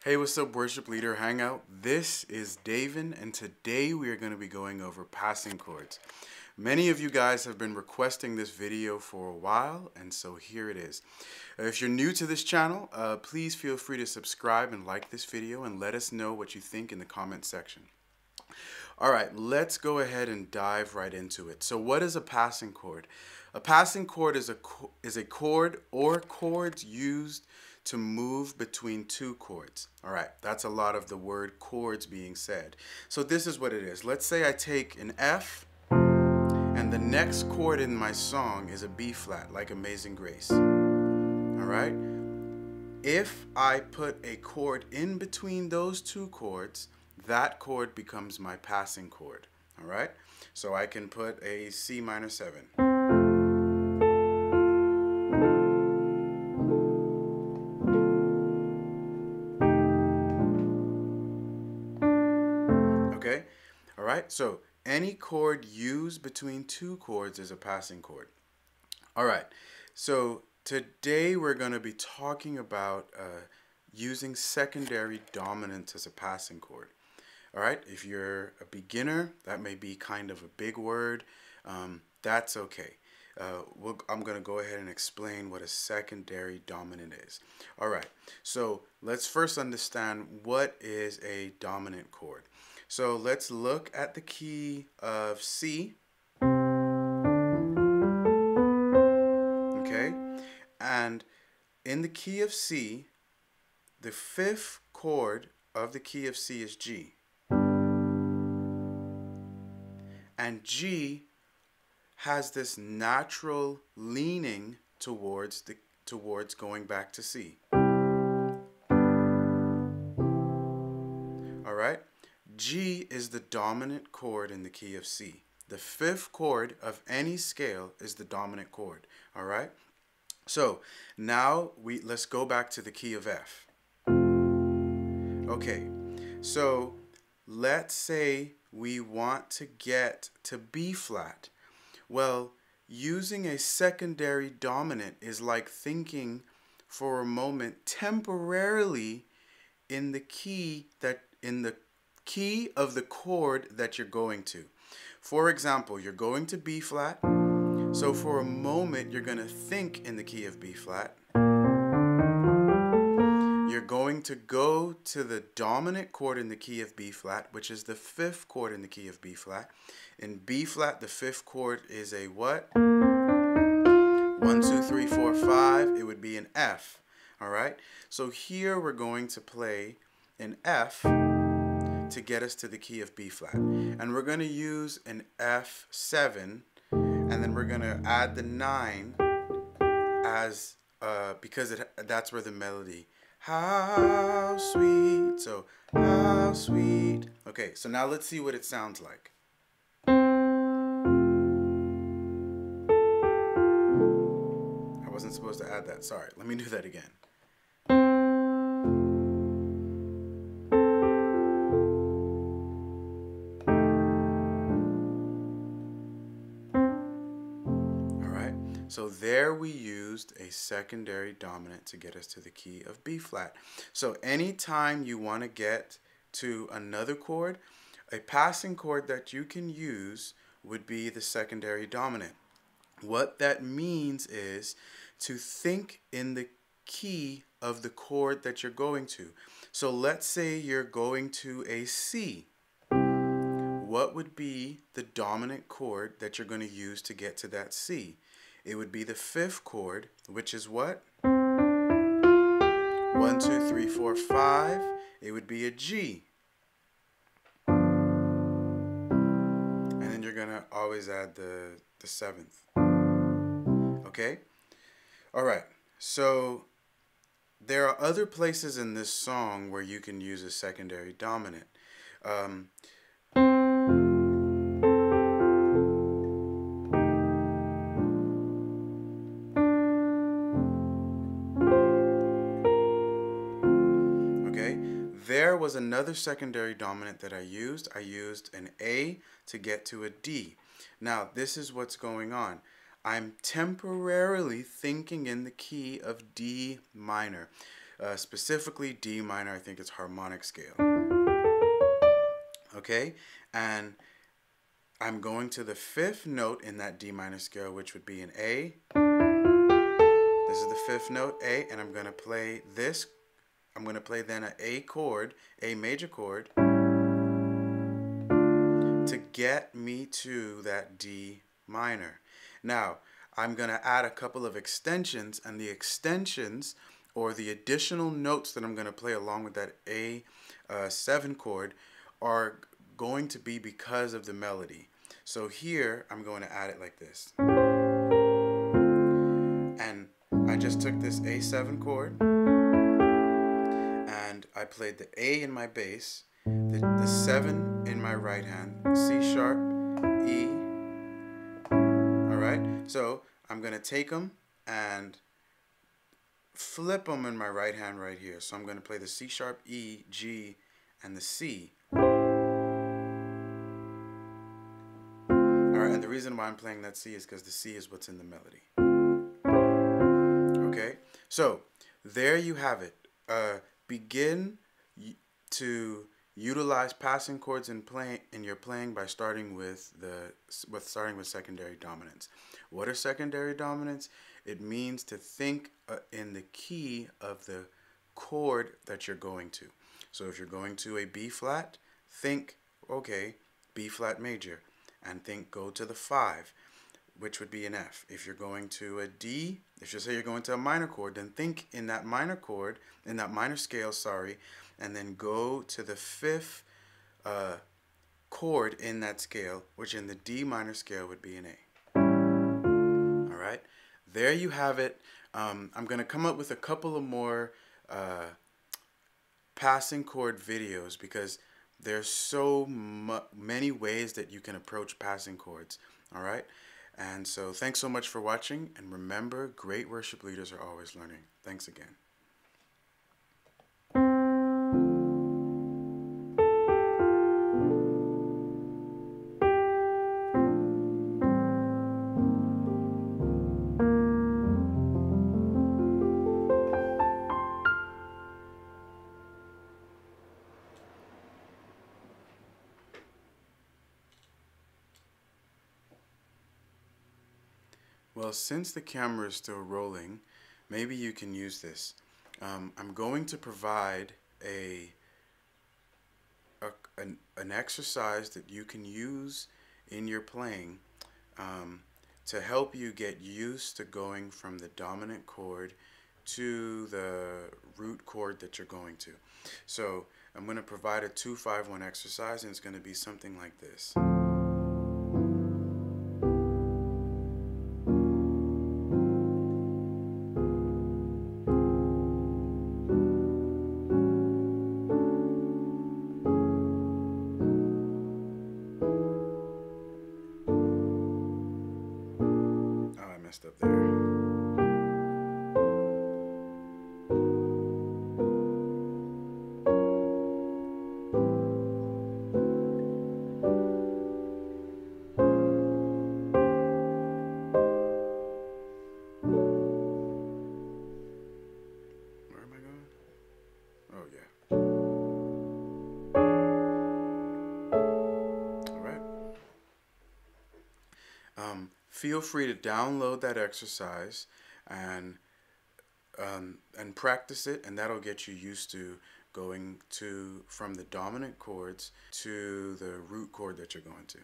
Hey, what's up, Worship Leader Hangout? This is David, and today we are going to be going over passing chords. Many of you guys have been requesting this video for a while, and so here it is. If you're new to this channel, please feel free to subscribe and like this video and let us know what you think in the comment section. All right, let's go ahead and dive right into it. So what is a passing chord? A passing chord is a chord or chords used to move between two chords. All right, that's a lot of the word chords being said. So this is what it is. Let's say I take an F and the next chord in my song is a B flat, like Amazing Grace. All right? If I put a chord in between those two chords, that chord becomes my passing chord. All right? So I can put a C minor 7. Okay? All right? So any chord used between two chords is a passing chord. All right. So today we're going to be talking about using secondary dominant as a passing chord. All right, if you're a beginner, that may be kind of a big word. That's okay. I'm going to go ahead and explain what a secondary dominant is. All right, so let's first understand what is a dominant chord. So let's look at the key of C. Okay, and in the key of C, the fifth chord of the key of C is G. And G has this natural leaning towards going back to C. All right? G is the dominant chord in the key of C. The fifth chord of any scale is the dominant chord. All right? So now let's go back to the key of F. Okay, so let's say we want to get to B flat. Well, using a secondary dominant is like thinking for a moment temporarily in the key of the chord that you're going to. For example, you're going to B flat. So for a moment, you're going to think in the key of B flat. You're going to go to the dominant chord in the key of B flat, which is the fifth chord in the key of B flat. In B flat, the fifth chord is a what? 1, 2, 3, 4, 5. It would be an F. All right? So here we're going to play an F to get us to the key of B flat. And we're going to use an F7, and then we're going to add the 9 as because that's where the melody. How sweet. So, how sweet. Okay, so now let's see what it sounds like. I wasn't supposed to add that. Sorry. Let me do that again. So there we used a secondary dominant to get us to the key of B flat. So anytime you want to get to another chord, a passing chord that you can use would be the secondary dominant. What that means is to think in the key of the chord that you're going to. So let's say you're going to a C. What would be the dominant chord that you're going to use to get to that C? It would be the fifth chord, which is what? 1, 2, 3, 4, 5. It would be a G. And then you're going to always add the seventh. Okay? All right. So there are other places in this song where you can use a secondary dominant. There was another secondary dominant that I used. I used an A to get to a D. Now, this is what's going on. I'm temporarily thinking in the key of D minor. specifically D minor. I think it's harmonic scale. Okay, and I'm going to the 5th note in that D minor scale, which would be an A. This is the 5th note, A, and I'm going to play this. I'm going to play then an A chord, A major chord, to get me to that D minor. Now, I'm going to add a couple of extensions, and the extensions, or the additional notes that I'm going to play along with that A7 chord, are going to be because of the melody. So here, I'm going to add it like this. And I just took this A7 chord, and I played the A in my bass, the 7 in my right hand, C sharp, E. Alright, so I'm going to take them and flip them in my right hand right here. So I'm going to play the C sharp, E, G, and the C. Alright, and the reason why I'm playing that C is because the C is what's in the melody. Okay, so there you have it. Begin to utilize passing chords in your playing by starting with secondary dominants. What are secondary dominants? It means to think in the key of the chord that you're going to. So if you're going to a B flat, think, okay, B flat major, and think go to the 5, which would be an F. If you're going to a D, if you say you're going to a minor chord, then think in that minor chord, in that minor scale, sorry, and then go to the 5th chord in that scale, which in the D minor scale would be an A. All right, there you have it. I'm going to come up with a couple of more passing chord videos because there's so many ways that you can approach passing chords. All right. And so thanks so much for watching, and remember, great worship leaders are always learning. Thanks again. Well, since the camera is still rolling, maybe you can use this. I'm going to provide an exercise that you can use in your playing to help you get used to going from the dominant chord to the root chord that you're going to. So I'm going to provide a 2-5-1 exercise, and it's going to be something like this. Up there. Where am I going? Oh yeah. All right. Feel free to download that exercise and practice it, and that'll get you used to going from the dominant chords to the root chord that you're going to.